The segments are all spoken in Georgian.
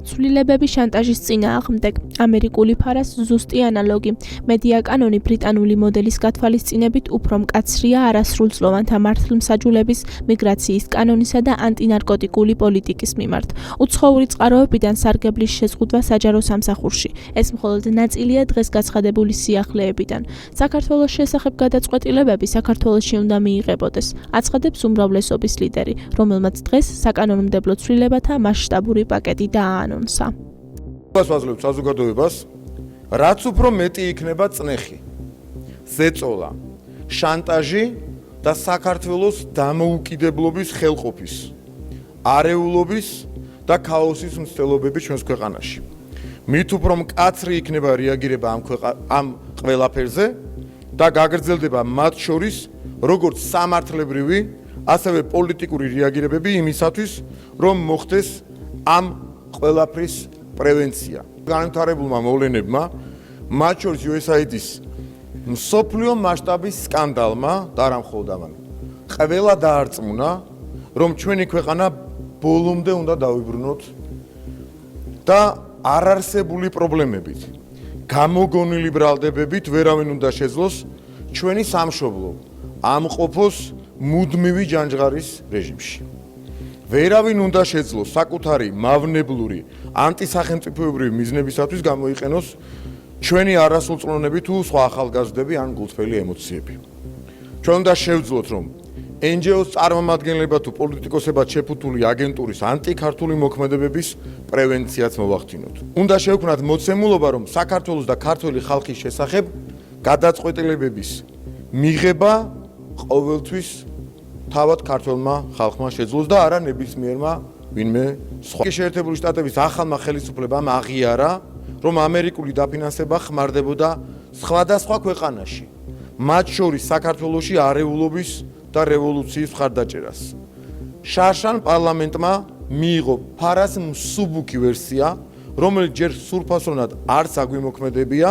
ცვლილებები შანტაჟის წინააღმდეგ. ამერიკული ფარას ზუსტი ანალოგი. მედია კანონი ბრიტანული მოდელის გათვალისწინებით უფრო მკაცრია არასრულწლოვანთა მართლმსაჯულების, მიგრაციის კანონისა და ანტინარკოტიკული პოლიტიკის მიმართ. უცხოური წყაროებიდან სარგებლის შეზღუდვა საჯარო სამსახურში. ეს მხოლოდ ნაწილია დღეს გაცხადებული სიახლეებიდან. საქართველოს შესახებ გადაწყვეტილებები საქართველოში უნდა მიიღებოდეს, აცხადებს უმრავლესობის ლიდერი, რომელმაც დღეს საკანონმდებლო ცვლილებათა მასშტაბური პაკეტი დააანონსა. ვაძლევთ საზოგადოებას, რაც უფრო მეტი იქნება წნეხი, ზეწოლა, შანტაჟი და საქართველოს დამოუკიდებლობის ხელყოფის, არეულობის და ქაოსის მცდელობები ჩვენს ქვეყანაში. მით უფრო მკაცრი იქნება რეაგირება ამ ყველაფერზე და გაგრძელდება მათ შორის როგორც სამართლებრივი, ასევე პოლიტიკური რეაგირებები იმისათვის, რომ მოხდეს ამ ყველაფრის პრევენცია. განვითარებულმა მოვლენებმა, მათ შორის USAID-ის მსოფლიო მასშტაბის სკანდალმა და არა მხოლოდ ამან, ყველა დაარწმუნა, რომ ჩვენი ქვეყანა ბოლომდე უნდა დავიბრუნოთ და არარსებული პრობლემებით, გამოგონილი ბრალდებებით ვერავინ უნდა შეძლოს ჩვენი სამშობლო ამყოფოს მუდმივი ჯანჯღარის რეჟიმში. ვერავინ უნდა შეძლოს საკუთარი მავნებლური ანტისახელმწიფოებრივი მიზნებისათვის გამოიყენოს ჩვენი არასრულწლოვნები თუ სხვა ახალგაზრდები ან გულწრფელი ემოციები. ჩვენ უნდა შევძლოთ, რომ NGO-ს წარმომადგენლებად თუ პოლიტიკოსებად შეფუთული აგენტურის ანტიქართული მოქმედებების პრევენციაც მოვახდინოთ. უნდა შევქმნათ მოცემულობა, რომ საქართველოს და ქართველი ხალხის შესახებ გადაწყვეტილებების მიღება ყოველთვის თავად ქართველმა ხალხმა შეძლოს და არა ნებისმიერმა ვინმე სხვა. შეერთებული შტატების ახალმა ხელისუფლებამ აღიარა, რომ ამერიკული დაფინანსება ხმარდებოდა სხვადასხვა ქვეყანაში, მათ შორის საქართველოში არეულობის და რევოლუციის მხარდაჭერას. შარშან პარლამენტმა მიიღო ფარას მსუბუქი ვერსია, რომელიც ჯერ სრულფასოვნად არც აგვიმოქმედებია,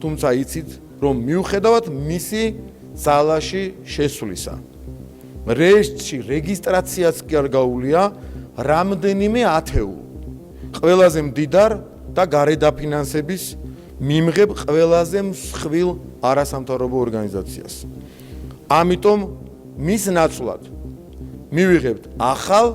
თუმცა იცით, რომ მიუხედავად მისი ძალაში შესვლისა, რეესტრში რეგისტრაციაც კი არ გაუვლია რამდენიმე ათეულ ყველაზე მდიდარ და გარედაფინანსების მიმღებ ყველაზე მსხვილ არასამთავრობო ორგანიზაციას. ამიტომ მის ნაცვლად მივიღებთ ახალ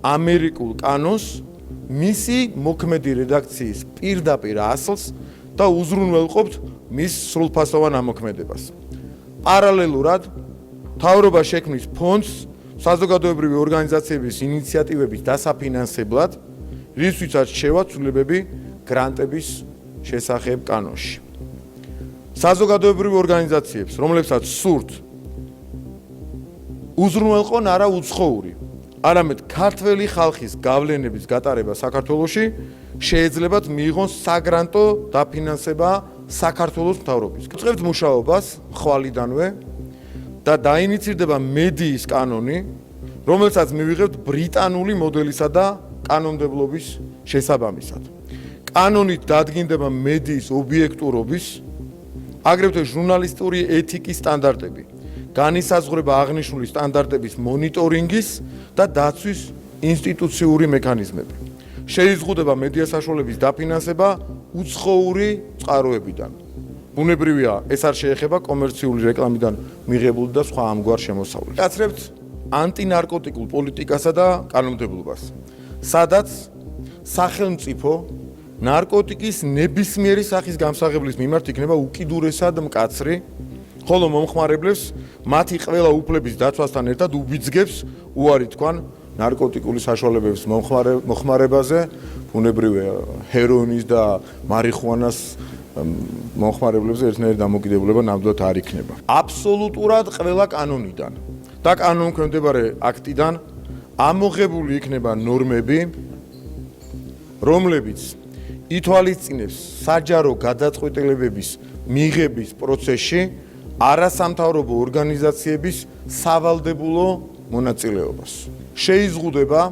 ამერიკულ კანონს, მისი მოქმედი რედაქციის პირდაპირ ასლს და უზრუნველყოფთ მის სრულფასოვან ამოქმედებას. პარალელურად მთავრობა შექმნის ფონდს საზოგადოებრივი ორგანიზაციების ინიციატივების დასაფინანსებლად, რისთვისაც რჩება ცვლილებები გრანტების შესახებ კანონში. საზოგადოებრივ ორგანიზაციებს, რომლებსაც სურთ უზრუნველყონ არა უცხოური, არამედ ქართველი ხალხის გავლენების გატარება საქართველოში, შეეძლებათ მიიღონ საგრანტო დაფინანსება საქართველოს მთავრობის. გწყებთ მუშაობას ხვალიდანვე და დაინიცირდება მედიის კანონი, რომელსაც მივიღებთ ბრიტანული მოდელისა და კანონმდებლობის შესაბამისად. კანონით დადგინდება მედიის ობიექტურობის, აგრეთვე ჟურნალისტური ეთიკის სტანდარტები, განისაზღვრება აღნიშნული სტანდარტების მონიტორინგის და დაცვის ინსტიტუციური მექანიზმები. შეიზღუდება მედია საშუალების დაფინანსება უცხოური წყაროებიდან. ბუნებრივია, ეს არ შეეხება კომერციული რეკლამიდან მიღებული და სხვა ამგვარ შემოსავლებს. გაცრებთ ანტინარკოტიკულ პოლიტიკასა და კანონმდებლობას, სადაც სახელმწიფო ნარკოტიკის ნებისმიერი სახის გამსაღებლის მიმართ იქნება უკიდურესად მკაცრი, ხოლო მომხმარებლებს მათი ყველა უფლების დაცვასთან ერთად უბიძგებს უარი თქვან ნარკოტიკული საშუალებების მოხმარებაზე, ბუნებრივია ჰეროინის და მარიხუანას მომხმარებლებზე ერთნაირი დამოკიდებულება ნამდვილად არ იქნება. აბსოლუტურად ყველა კანონიდან და კანონქვემდებარე აქტიდან ამოღებული იქნება ნორმები, რომლებიც ითვალისწინებს საჯარო გადაწყვეტილებების მიღების პროცესში არასამთავრობო ორგანიზაციების სავალდებულო მონაწილეობას. შეიზღუდება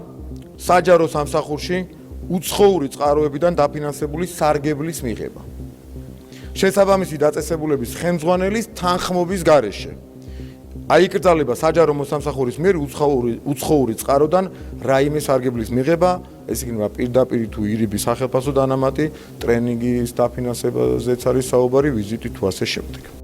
საჯარო სამსახურში უცხოური წყაროებიდან დაფინანსებული სარგებლის მიღება. შესაბამისი დაწესებულების ხელმძღვანელის თანხმობის გარეშე აიკრძალება საჯარო მოსამსახურის მიერ უცხოური წყაროდან რაიმე სარგებლის მიღება ეს იქნება პირდაპირ თუ ირიბის სახელფასო დანამატი, ტრენინგის დაფინანსებაზეც არის საუბარი, ვიზიტი თუ ასე შემდეგ.